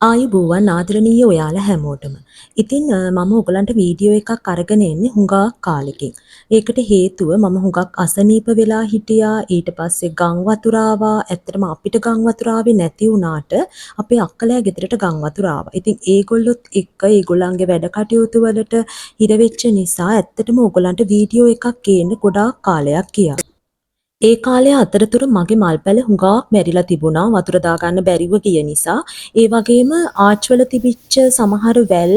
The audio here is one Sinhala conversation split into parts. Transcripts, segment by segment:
ආයුබෝවන් ආදරණීය ඔයාලා හැමෝටම. ඉතින් මම ඔයගලන්ට වීඩියෝ එකක් අරගෙන එන්නේ හුඟක් කාලෙකින්. ඒකට හේතුව මම හුඟක් අසනීප වෙලා හිටියා. ඊට පස්සේ ගම් වතුර ආවා. ඇත්තටම අපිට ගම් වතුර ආවේ නැති වුණාට අපේ අක්කලා ගෙදරට ගම් වතුර ආවා. ඉතින් ඒගොල්ලොත් එක්ක ඒගොල්ලන්ගේ වැඩ කටයුතු වලට හිර වෙච්ච නිසා ඇත්තටම ඔයගලන්ට වීඩියෝ එකක් ගේන්න ගොඩාක් කාලයක් ගියා. ඒ කාලය අතරතුර මගේ මල් පැල හුඟක් මැරිලා තිබුණා වතුර දාගන්න බැරිව ගිය නිසා. ඒ වගේම ආච්වල තිබිච්ච සමහර වැල්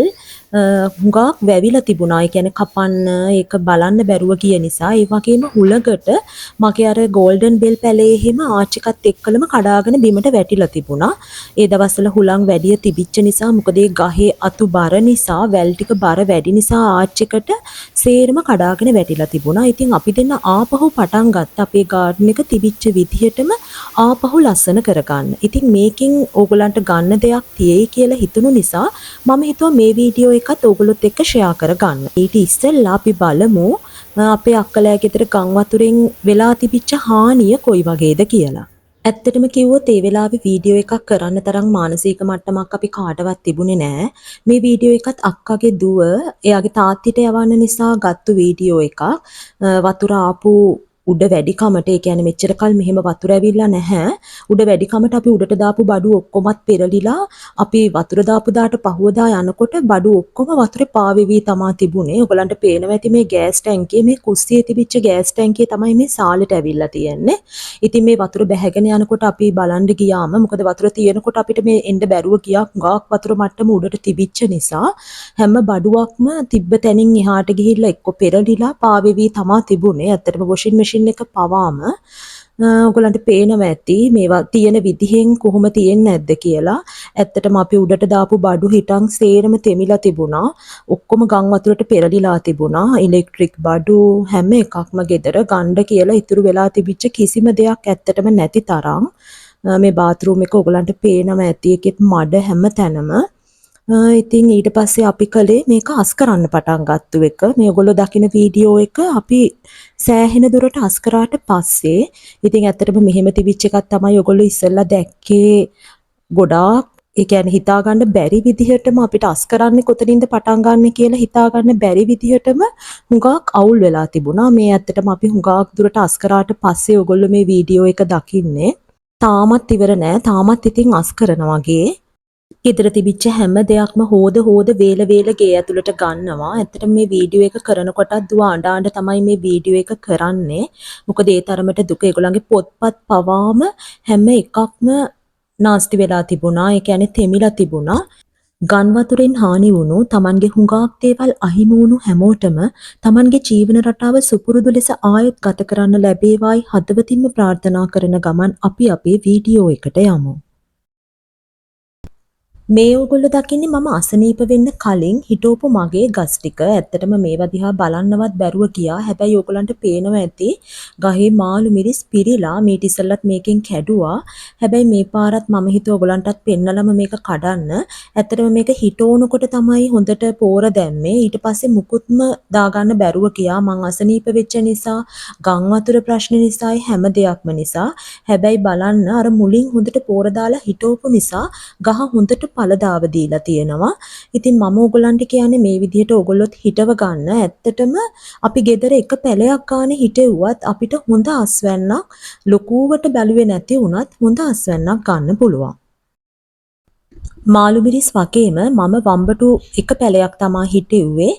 හුඟක් වැවිලා තිබුණා. ඒ කියන්නේ කපන්න ඒක බලන්න බැරුව ගිය නිසා. ඒ වගේම හුලකට මගේ අර ගෝල්ඩන් බෙල් පැලේ එහෙම ආච් එකත් එක්කලම කඩාගෙන බිමට වැටිලා තිබුණා. ඒ දවස්වල හුලං වැඩිය තිබිච්ච නිසා මොකද ඒ ගහේ අතු බර නිසා වැල් ටික බර වැඩි නිසා ආච් එකට සේරම කඩාගෙන වැටිලා තිබුණා. ඉතින් අපි දෙන්න ආපහු පටන් ගත්ත අපේ ගාඩන් එක තිබිච්ච විදිහටම ආපහු ලස්සන කරගන්න. ඉතින් මේකෙන් ඕගොල්ලන්ට ගන්න දෙයක් තියෙයි කියලා හිතුණු නිසා මම හිතුවා මේ වීඩියෝ එකත් ඕගොල්ලොත් එක්ක ෂෙයා කරගන්න. ඊට ඉස්සෙල්ලා අපි බලමු අපේ අක්කලා ගෙදර ගම් වතුරෙන් වෙලා තිබිච්ච හානිය කොයි වගේද කියලා. ඇත්තටම කිව්වොත් ඒ වෙලාවේ වීඩියෝ එකක් කරන්න තරම් මානසික මට්ටමක් අපි කාටවත් තිබුණේ නෑ. මේ වීඩියෝ එකත් අක්කගේ දුව එයාගේ තාත්තිට යවන්න නිසා ගත්තු වීඩියෝ එකක්. වතුර ආපු උඩ වැඩිකමට ඒ කියන්නේ මෙච්චර කල් මෙහෙම වතුර ඇවිල්ලා නැහැ. උඩ වැඩිකමට අපි උඩට දාපු බඩු ඔක්කොමත් පෙරලිලා අපි වතුර දාපු දාට පහුවදා යනකොට බඩු ඔක්කොම වතුරේ පාවෙවි තමා තිබුණේ. ඔයගලන්ට පේනවා ඇති මේ ගෑස් ටැංකියේ මේ කුස්සියේ තිබිච්ච ගෑස් ටැංකියේ තමයි මේ සාලෙට ඇවිල්ලා තියෙන්නේ. ඉතින් මේ වතුර බැහැගෙන යනකොට අපි බලන්න ගියාම මොකද වතුර තියෙනකොට අපිට මේ එන්න බැරුව ගියා. ගාක් වතුර මට්ටම උඩට තිබිච්ච නිසා හැම බඩුවක්ම තිබ්බ තැනින් එහාට ගිහිල්ලා එක්ක පෙරලිලා පාවෙවි තමා තිබුණේ. ඇත්තටම වොෂින් මැෂින් එක පවාම ඔයගලන්ට පේනවා ඇති මේවා තියෙන විදිහෙන් කොහොම තියෙන්නේ නැද්ද කියලා. ඇත්තටම අපි උඩට දාපු බඩු හිටන් සේරම තෙමිලා තිබුණා. ඔක්කොම ගම් වතුරට පෙරලිලා තිබුණා. ඉලෙක්ට්‍රික් බඩු හැම එකක්ම ගෙදර ගන්න කියලා ඉතුරු වෙලා තිබිච්ච කිසිම දෙයක් ඇත්තටම නැති තරම්. මේ බාත් รู එක ඔයගලන්ට පේනවා ඇති එකෙත් මඩ හැම තැනම. ඉතින් ඊට පස්සේ අපි කලේ මේක අස් කරන්න පටන් ගත්තු එක. මේගොල්ලෝ දකින වීඩියෝ එක අපි සෑහෙන දුරට අස් කරාට පස්සේ ඉතින් ඇත්තටම මෙහෙම තිබිච්ච එකක් තමයි ඔයගොල්ලෝ ඉස්සෙල්ලා දැක්කේ. ගොඩාක් ඒ කියන්නේ හිතා ගන්න බැරි විදිහටම අපිට අස් කරන්නේ කොතනින්ද පටන් ගන්න කියලා හිතා ගන්න බැරි විදිහටම හුඟක් අවුල් වෙලා තිබුණා. මේ ඇත්තටම අපි හුඟක් දුරට අස් කරාට පස්සේ ඔයගොල්ලෝ මේ වීඩියෝ එක දකින්නේ. තාමත් ඉවර නෑ. තාමත් ඉතින් අස් කරනවා වගේ. ගෙදර තිබිච්ච හැම දෙයක්ම හොද වේල ගේ ඇතුළට ගන්නවා. ඇත්තටම මේ වීඩියෝ එක කරනකොටත් දුව අඬ තමයි මේ වීඩියෝ එක කරන්නේ. මොකද ඒ තරමට දුක ඒගොල්ලන්ගේ පොත්පත් පවාම හැම එකක්ම නාස්ති වෙලා තිබුණා. ඒ කියන්නේ තෙමිලා තිබුණා. ගන් වතුරෙන් හානි වුණු තමන්ගේ හුඟක් දේවල් අහිමි වුණු හැමෝටම තමන්ගේ ජීවන රටාව සුපුරුදු ලෙස ආයෙත් ගත කරන්න ලැබේවායි හදවතින්ම ප්‍රාර්ථනා කරන ගමන් අපි අපේ වීඩියෝ එකට යමු. මේ ඔයගොල්ලෝ දකින්නේ මම අසනීප වෙන්න කලින් හිටවපු මගේ ගස් ටික. ඇත්තටම මේවා දිහා බලන්නවත් බැරුව ගියා. හැබැයි ඔයගොල්ලන්ට පේනවා ඇති ගහේ මාළු මිරිස් පිරීලා මීට ඉස්සෙල්ලත් මේකෙන් කැඩුවා. හැබැයි මේ පාරත් මම හිතුවා ඔයගොල්ලන්ටත් පෙන්නලම මේක කඩන්න. ඇත්තටම මේක හිටවනකොට තමයි හොඳට පෝර දැම්මේ. ඊට පස්සේ මුකුත්ම දාගන්න බැරුව ගියා. මං අසනීප වෙච්ච නිසා, ගම් වතුර ප්‍රශ්න නිසායි හැම දෙයක්ම නිසා. හැබැයි බලන්න අර මුලින් හොඳට පෝර දාලා හිටවපු නිසා ගහ හොඳට පළදාව දීලා තියෙනවා. ඉතින් මම ඕගොල්ලන්ට කියන්නේ මේ විදිහට ඕගොල්ලොත් හිටව ගන්න. ඇත්තටම අපි ගෙදර එක පැලයක් ගානේ හිටෙව්වත් අපිට හොඳ අස්වැන්නක් ලොකුවට බැලුවේ නැති වුණත් හොඳ අස්වැන්නක් ගන්න පුළුවන්. මාළු මිරිස් වගේම මම වම්බටු එක පැලයක් තමා හිටෙව්වේ.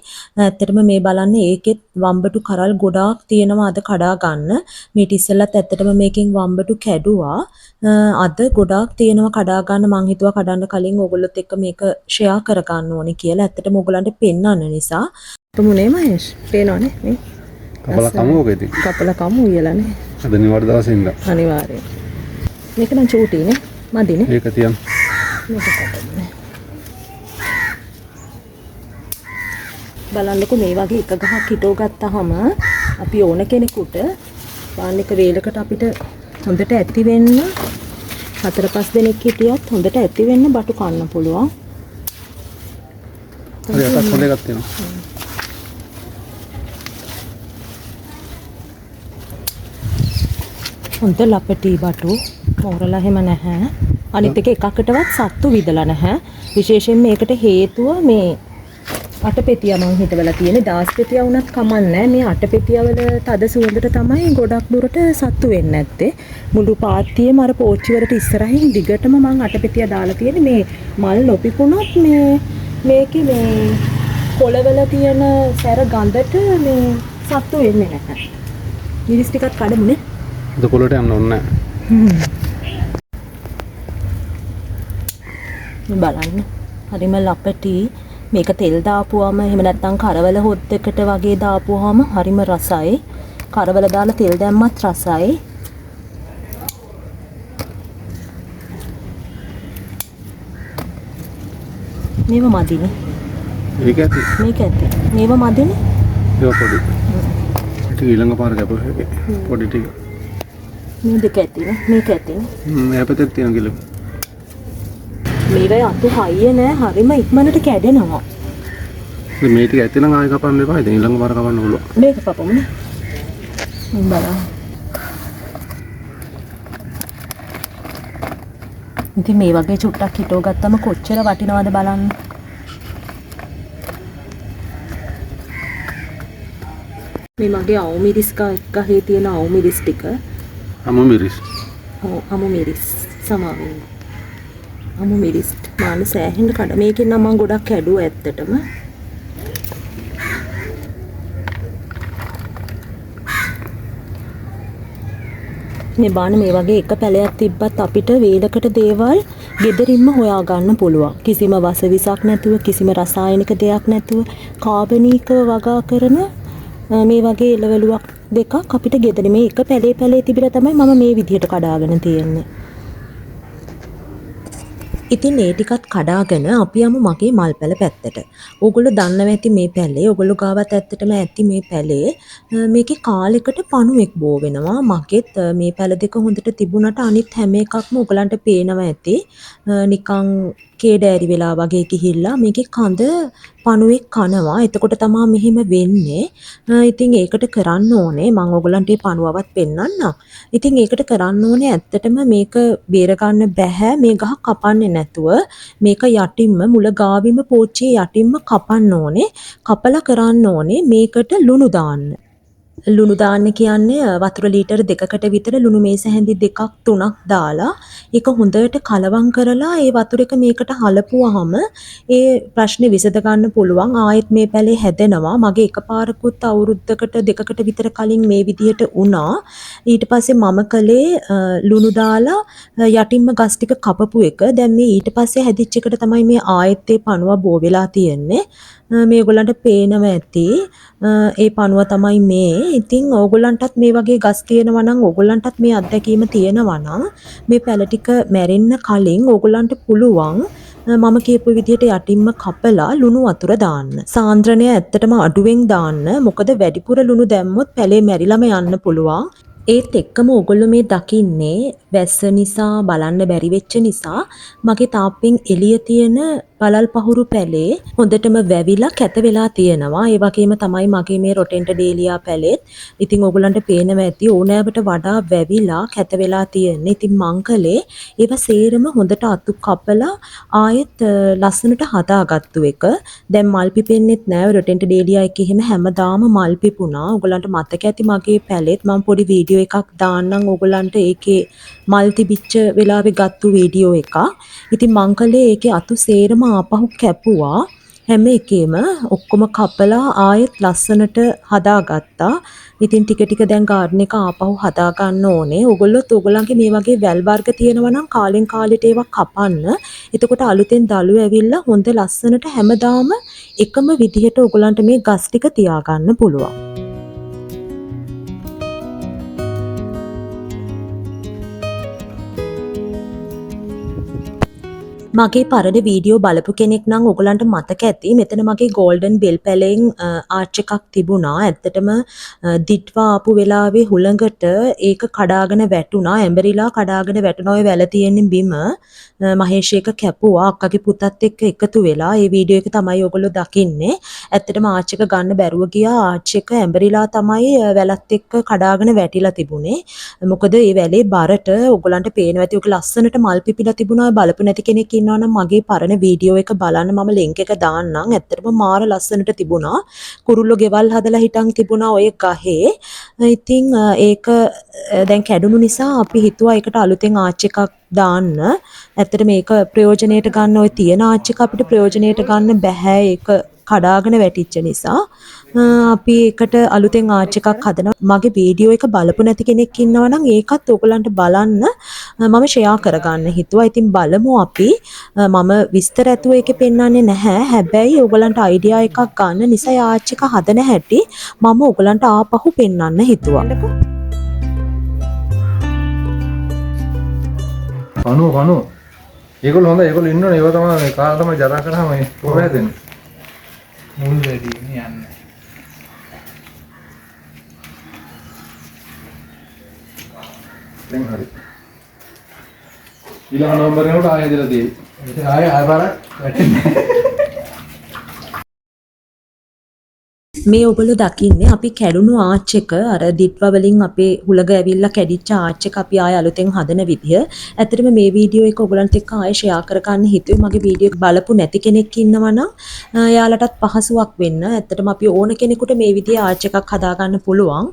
ඇත්තටම මේ බලන්න ඒකෙත් වම්බටු කරල් ගොඩාක් තියෙනවා අද කඩා ගන්න. මීට ඉස්සෙල්ලත් ඇත්තටම මේකෙන් වම්බටු කැඩුවා. අද ගොඩාක් තියෙනවා කඩා ගන්න. මං හිතුවා කඩන්න කලින් ඕගොල්ලොත් එක්ක මේක ෂෙයා කර ගන්න ඕනේ කියලා. ඇත්තටම ඕගොල්ලන්ට පෙන්වන්න නිසා. තුමුනේ මහේෂ් පේනවනේ මේ. කපලා කමු ඔක ඉතින්. කපලා කමු ඊයලානේ. අද නිවාඩු දවසේ ඉඳලා. අනිවාර්යයෙන්. මේක නම් චූටිනේ. මදිනේ. ඒක තියන්න. බලන්නකො මේ වගේ එක ගහක් හිටව ගත්තාම අපි ඕන කෙනෙකුට පාන් එක වේලකට අපිට හොඳට ඇති වෙන්න 4-5 දෙනෙක් හිටියත් හොඳට ඇති වෙන්න බටු කන්න පුළුවන්. හරි අතක් හොඳ එකක් තියෙනවා. හොඳ ලපටි බටු මෝරලා හැම නැහැ. අනිත් එක එකකටවත් සත්තු විදලා නැහැ. විශේෂයෙන් මේකට හේතුව මේ අටපෙතිය මං හිතවලා තියෙන්නේ. දාස්පෙතිය වුණත් කමන්නේ. මේ අටපෙතිය වල තද සුවඳට තමයි ගොඩක් දුරට සත්තු වෙන්නේ නැත්තේ. මුළු පාත්තියේම අර පෝච්චි වලට ඉස්සරහින් දිගටම මං අටපෙතිය දාලා තියෙන්නේ. මේ මල් නොපිපුණොත් මේකේ මේ කොළවල තියෙන සැර ගඳට මේ සත්තු වෙන්නේ නැහැ. මිරිස් ටිකක් කඩමුනේ. ඒක කොළට යන්න ඕනේ නැහැ. බලන්න. හරිම ලපටි. මේක තෙල් දාපුවාම එහෙම නැත්නම් කරවල හොද්දකට වගේ දාපුවාම හරිම රසයි. කරවල දාලා තෙල් දැම්මත් රසයි. මේව මදිනේ. ඒක ඇති. මේක ඇති. මේව මදිනේ. ඒක පොඩි. ඒක ඊළඟ පාර ගපුවා පොඩි ටික. මේ දෙක ඇතිනේ. මේක ඇතිනේ. මේ පැත්තේ තියෙන කිලෝ. මේවයි අතු හයිය නෑ. හරිම ඉක්මනට කැඩෙනවා. මේ ටික ඇති නම් ආයෙ කපන්න එපා. ඉතින් ඊළඟ පාර කපන්න පුළුවන්. මේක කපමුනේ. බලන්න. ඉතින් මේ වගේ චුට්ටක් හිටව ගත්තම කොච්චර වටිනවද බලන්න. මේ මගේ අවු මිරිස් ගහේ තියෙන අවු මිරිස් ටික. අමු මිරිස්. ඔව් අමු මිරිස් සමාවෙන්න. අමු මිරිස් මාන සෑහෙන්න කඩ. මේකෙන් නම් මම ගොඩක් කැඩුවා ඇත්තටම. මේ බාන මේ වගේ එක පැලයක් තිබ්බත් අපිට වේලකට දේවල් ගෙදරින්ම හොයා ගන්න පුළුවන්. කිසිම වසවිසක් නැතුව, කිසිම රසායනික දෙයක් නැතුව, කාබනීක වගා කරන මේ වගේ එළවලුවක් දෙකක් අපිට ගෙදරින් මේ එක පැලේ තිබිලා තමයි මම මේ විදිහට කඩාගෙන තියෙන්නේ. ඉතින් ඒ ටිකත් කඩාගෙන අපි යමු මගේ මල් පැල පැත්තට. ඕගොල්ලෝ දන්නව ඇති මේ පැලේ. ඕගොල්ලෝ ගාවත් ඇත්තටම ඇති මේ පැලේ. මේකේ කාලෙකට පණුවෙක් බෝ වෙනවා. මගෙත් මේ පැල දෙක හොඳට තිබුණාට අනිත් හැම එකක්ම ඕගලන්ට පේනවා ඇති. නිකන් කේඩෑරි වෙලා වගේ ගිහිල්ලා මේකේ කඳ පණුවෙක් කනවා. එතකොට තමයි මෙහෙම වෙන්නේ. ඉතින් ඒකට කරන්න ඕනේ මම ඕගලන්ට මේ පණුවවත් පෙන්නන්නම්. ඉතින් ඒකට කරන්න ඕනේ ඇත්තටම මේක බේර ගන්න බෑ මේ ගහ කපන්නේ නැතුව. මේක යටින්ම මුල ගාවිම පෝච්චියේ යටින්ම කපන්න ඕනේ. කපලා කරන්න ඕනේ මේකට ලුණු දාන්න. ලුණු දාන්න කියන්නේ වතුර ලීටර 2කට විතර ලුණු මේස හැඳි 2ක් 3ක් දාලා ඒක හොඳට කලවම් කරලා ඒ වතුර එක මේකට හලපුවාම ඒ ප්‍රශ්නේ විසඳ ගන්න පුළුවන්. ආයෙත් මේ පැලේ හැදෙනවා. මගේ එකපාරකුත් අවුරුද්දකට 2කට විතර කලින් මේ විදිහට වුණා. ඊට පස්සේ මම කළේ ලුණු දාලා යටින්ම ගස් ටික කපපු එක. දැන් මේ ඊට පස්සේ හැදිච්ච එකට තමයි මේ ආයෙත් ඒ පණුව බෝ වෙලා තියෙන්නේ. මේගොල්ලන්ට පේනවා ඇති. ඒ පණුව තමයි මේ. ඉතින් ඕගොල්ලන්ටත් මේ වගේ ගස් තියෙනවා නම් ඕගොල්ලන්ටත් මේ අත්දැකීම තියෙනවා නම් මේ පැල ටික මැරෙන්න කලින් ඕගොල්ලන්ට පුළුවන් මම කියපු විදිහට යටින්ම කපලා ලුණු වතුර දාන්න. සාන්ද්‍රණය ඇත්තටම අඩුවෙන් දාන්න. මොකද වැඩිපුර ලුණු දැම්මොත් පැලේ මැරිලම යන්න පුළුවන්. ඒත් එක්කම ඕගොල්ලෝ මේ දකින්නේ වැස්ස නිසා බලන්න බැරි වෙච්ච නිසා මගේ තාප්පෙන් එළිය තියෙන පළල් පහුරු පැලේ හොඳටම වැවිලා කැත වෙලා තියෙනවා. ඒ වගේම තමයි මගේ මේ රොටෙන්ටඩේලියා පැලෙත්. ඉතින් ඕගොල්ලන්ට පේනවා ඇති ඕනෑවට වඩා වැවිලා කැත වෙලා තියෙන්නේ. ඉතින් මං කලේ ඒවා සේරම හොඳට අතු කපලා ආයෙත් ලස්සනට හදාගත්තු එක. දැන් මල් පිපෙන්නෙත් නෑ. රොටෙන්ටඩේලියා එකේ එහෙම හැමදාම මල් පිපුණා. ඕගොල්ලන්ට මතක ඇති මගේ පැලෙත් මම පොඩි වීඩියෝ එකක් දාන්නම් ඕගොල්ලන්ට ඒකේ මල් තිබිච්ච වෙලාවේ ගත්තු වීඩියෝ එකක්. ඉතින් මං කලේ ඒකේ අතු සේරම ආපහු කැපුවා. හැම එකේම ඔක්කොම කපලා ආයෙත් ලස්සනට හදාගත්තා. ඉතින් ටික ටික දැන් ගාඩන් එක ආපහු හදා ගන්න ඕනේ. ඕගොල්ලොත් ඕගොල්ලන්ගේ මේ වගේ වැල් වර්ග තියෙනවා නම් කාලෙන් කාලෙට ඒවා කපන්න. එතකොට අලුතෙන් දළු ඇවිල්ලා හොඳ ලස්සනට හැමදාම එකම විදිහට ඕගොල්ලන්ට මේ ගස් ටික තියාගන්න පුළුවන්. මගේ පරණ වීඩියෝ බලපු කෙනෙක් නම් ඔයගලන්ට මතක ඇති මෙතන මගේ ගෝල්ඩන් බෙල් පැලෙන් ආච් එකක් තිබුණා. ඇත්තටම දිට්වා ආපු වෙලාවේ හුළඟට ඒක කඩාගෙන වැටුණා. ඇඹරිලා කඩාගෙන වැටුණා. ඔය වැල තියෙන බිම මහේෂ් එක කැපුවා. අක්කගේ පුතත් එක්ක එකතු වෙලා. ඒ වීඩියෝ එක තමයි ඔයගොල්ලෝ දකින්නේ. ඇත්තටම ආච් එක ගන්න බැරුව ගියා. ආච් එක ඇඹරිලා තමයි වැලත් එක්ක කඩාගෙන වැටිලා තිබුණේ. මොකද මේ වැලේ බරට ඔයගලන්ට පේනවා ඇති ඔක ලස්සනට මල් පිපිලා තිබුණා. බලපු නැති කෙනෙක් ඉන්නවා නම් මගේ පරණ වීඩියෝ එක බලන්න මම ලින්ක් එක දාන්නම්. ඇත්තටම මාර ලස්සනට තිබුණා. කුරුල්ලෝ ගෙවල් හදලා හිටන් තිබුණා ඔය ගහේ. ඉතින් ඒක දැන් කැඩුණු නිසා අපි හිතුවා ඒකට අලුතෙන් ආච් එකක් දාන්න. ඇත්තට මේක ප්‍රයෝජනෙට ගන්න ඔය තියෙන ආච් එක අපිට ප්‍රයෝජනෙට ගන්න බෑ. ඒක කඩාගෙන වැටිච්ච නිසා අපි ඒකට අලුතෙන් ආච් එකක් හදනවා. මගේ වීඩියෝ එක බලපු නැති කෙනෙක් ඉන්නවා නම් ඒකත් ඔයගලන්ට බලන්න මම ෂෙයා කරගන්න හිතුවා. ඉතින් බලමු අපි. මම විස්තර ඇතුව ඒකේ පෙන්වන්නේ නැහැ. හැබැයි ඔයගලන්ට අයිඩියා එකක් ගන්න නිසා ආච් එක හදන හැටි මම ඔයගලන්ට ආපහු පෙන්වන්න හිතුවා. කනෝ ඒගොල්ලෝ හොඳයි. ඒගොල්ලෝ ඉන්නවනේ. ඒව තමයි කාලා තමයි ජරා කරාම මේ කොහොමද දෙන්නේ? මුල් වැඩි යන්නේ. දැන් හරි. ඊළඟ නවම්බර් වෙනකොට ආයෙ හදලා තියෙයි. ඒක ආයෙ පාරක් වැටෙන්නේ. මේ ඔයගොල්ලෝ දකින්නේ අපි කැඩුණු ආච් එක අර දිට්වා වලින් අපේ හුළඟ ඇවිල්ලා කැඩිච්ච ආච් එක අපි ආයෙ අලුතෙන් හදන විදිය. ඇත්තටම මේ වීඩියෝ එක ඔයගලන්ට එක්ක ආයෙ ෂෙයා කරගන්න හිතුවේ. මගේ වීඩියෝ එක බලපු නැති කෙනෙක් ඉන්නවා නම් එයාලටත් පහසුවක් වෙන්න. ඇත්තටම අපි ඕන කෙනෙකුට මේ විදිය ආච් එකක් හදාගන්න පුළුවන්.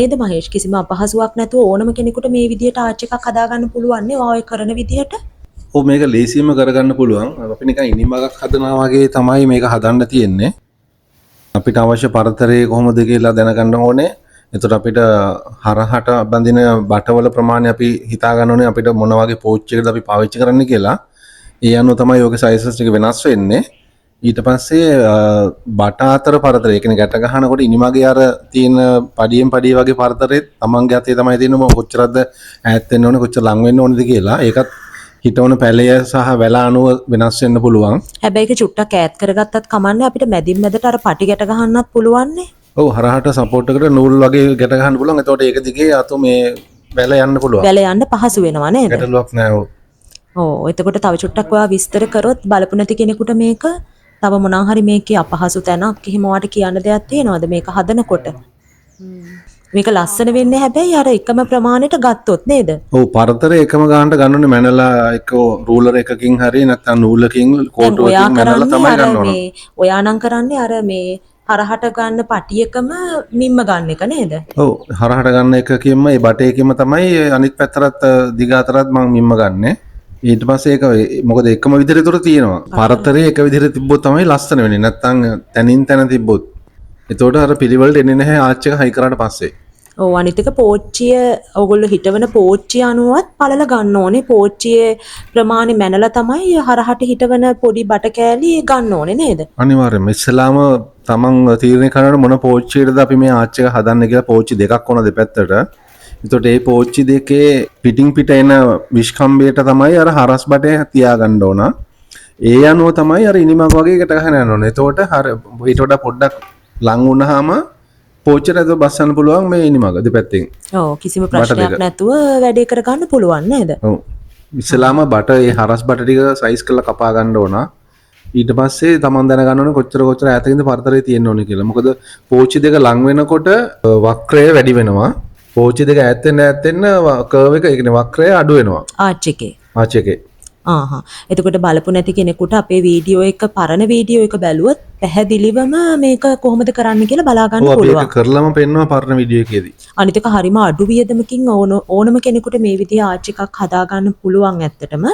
නේද මහේෂ්? කිසිම අපහසුයක් නැතුව ඕනම කෙනෙකුට මේ විදියට ආච් එකක් හදාගන්න පුළුවන් නේ ඔය කරන විදියට. ඔව් මේක ලේසියෙන්ම කරගන්න පුළුවන්. අපි නිකන් ඉනිමගක් හදනවා වගේ තමයි මේක හදන්න තියෙන්නේ. අපිට අවශ්‍ය පරතරය කොහොමද කියලා දැනගන්න ඕනේ. එතකොට අපිට හරහට බඳින බටවල ප්‍රමාණය අපි හිතා ගන්න ඕනේ අපිට මොන වගේ පෝච් එකද අපි පාවිච්චි කරන්න කියලා. ඒ අනුව තමයි යෝගේ සයිසස් ටික වෙනස් වෙන්නේ. ඊට පස්සේ බට අතර පරතරය කියන්නේ ගැට ගන්නකොට ඉනිමගේ අර තියෙන පඩියෙන් පඩිය වගේ පරතරෙත් තමන්ගේ අතේ තමයි තියෙන්නේ. කොච්චරද ඈත් වෙන්න ඕනේ කොච්චර ලඟ වෙන්න ඕනේද කියලා. ඒකත් හිටවන පැලය සහ වැල අනුව වෙනස් වෙන්න පුළුවන්. හැබැයි ඒක චුට්ටක් ඈත් කරගත්තත් කමන්නේ අපිට මැදින් මැදට අර පටි ගැට ගහන්නත් පුළුවන් නේ. ඔව් හරහට සපෝට් එකට නූල් වගේ ගැට ගන්න පුළුවන්. එතකොට ඒක දිගේ අතු මේ වැල යන්න පුළුවන්. වැල යන්න පහසු වෙනවා නේද? ගැටලුවක් නෑ. ඔව් එතකොට තව චුට්ටක් ඔයා විස්තර කරොත් බලපු නැති කෙනෙකුට මේක තව මොනවා හරි මේකේ අපහසු තැනක් එහෙම වාට කියන්න දෙයක් තියෙනවද මේක හදනකොට? මේක ලස්සන වෙන්නේ හැබැයි අර එකම ප්‍රමාණයට ගත්තොත් නේද? ඔව් පරතරය එකම ගන්නට ගන්න ඕනේ. මැනලා එක රූලර් එකකින් හරි නැත්නම් නූලකින් කෝටුවකින් මැනලා තමයි ගන්න ඕනේ. ඔයා නම් කරන්නේ අර මේ හරහට ගන්න පටියකම මිම්ම ගන්න එක නේද? ඔව් හරහට ගන්න එකකින්ම ඒ බටේකින්ම තමයි අනිත් පැත්තට දිග අතරත් මම මිම්ම ගන්නෙ. ඊට පස්සේ ඒක මොකද එකම විදිහට උතර තියෙනවා. පරතරය එක විදිහට තිබ්බොත් තමයි ලස්සන වෙන්නේ. නැත්නම් තනින් තන තිබ්බොත් එතකොට අර පිළිවෙලට එන්නේ නැහැ ආච් එක හයි කරාට පස්සේ. ඔව් අනිත් එක පෝච්චිය ඔයගොල්ලෝ හිටවන පෝච්චිය අනුවත් පළල ගන්න ඕනේ. පෝච්චියේ ප්‍රමාණය මැනලා තමයි හරහට හිටවන පොඩි බට කෑලි ගන්න ඕනේ නේද? අනිවාර්යයෙන්ම ඉස්සලාම තමන් තීරණය කරන්න මොන පෝච්චියටද අපි මේ ආච් එක හදන්න කියලා. පෝච්චි දෙකක් ඕන දෙපැත්තට. එතකොට මේ පෝච්චි දෙකේ පිටින් පිට එන විශ්කම්බයට තමයි අර හරස් බටේ තියාගන්න ඕන. ඒ අනුව තමයි අර ඉනිමක් වගේ එකට ගහන්න යන්න ඕනේ. එතකොට හර ඊට වඩා පොඩ්ඩක් ලං වුණාම පෝච්චියට ඇතුව බස්සන්න පුළුවන් මේ ඉනිමක දෙපැත්තෙන්. ඔව් කිසිම ප්‍රශ්නයක් නැතුව වැඩේ කරගන්න පුළුවන් නේද? ඔව්. ඉස්සලාම බට ඒ හරස් බට ටික සයිස් කරලා කපා ගන්න ඕන. ඊට පස්සේ තමන් දැනගන්න ඕනේ කොච්චර ඈතකින්ද පරතරය තියෙන්න ඕනේ කියලා. මොකද පෝච්චි දෙක ලං වෙනකොට වක්‍රය වැඩි වෙනවා. පෝච්චි දෙක ඈත් වෙන්න කර්ව් එක ඒ කියන්නේ වක්‍රය අඩු වෙනවා. ආච් එකේ. ආච් එකේ. එතකොට බලපු නැති කෙනෙකුට අපේ වීඩියෝ එක පරණ වීඩියෝ එක බැලුවොත් පැහැදිලිවම මේක කොහොමද කරන්න කියලා බලා ගන්න පුළුවන්. ඔව් ඒක කරලම පෙන්වනවා පරණ වීඩියෝ එකේදී. අනිත් එක හරිම අඩු වියදමකින් ඕනම කෙනෙකුට මේ විදිහ ආච් එකක් හදා ගන්න පුළුවන් ඇත්තටම.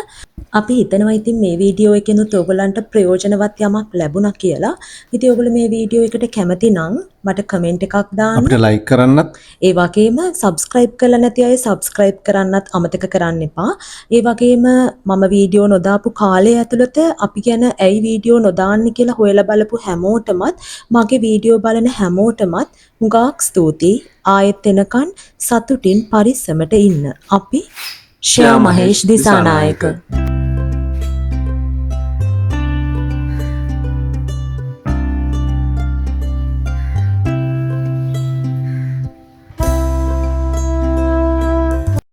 අපි හිතනවා ඉතින් මේ වීඩියෝ එකෙනුත් ඔයගලන්ට ප්‍රයෝජනවත් යමක් ලැබුණා කියලා. ඉතින් ඔයගොල්ලෝ මේ වීඩියෝ එකට කැමති නම් මට කමෙන්ට් එකක් දාන්න. අපිට ලයික් කරන්නත්. ඒ වගේම සබ්ස්ක්‍රයිබ් කරලා නැති අය සබ්ස්ක්‍රයිබ් කරන්නත් අමතක කරන්න එපා. ඒ වගේම මම වීඩියෝ නොදාපු කාලය ඇතුළත අපි ගැන ඇයි වීඩියෝ නොදාන්නේ කියලා හොයලා බලපු හැමෝටමත් මගේ වීඩියෝ බලන හැමෝටමත් හුඟක් ස්තුතියි. ආයෙත් එනකන් සතුටින් පරිස්සමට ඉන්න. අපි ෂෙයා මහේෂ් දිසානායක.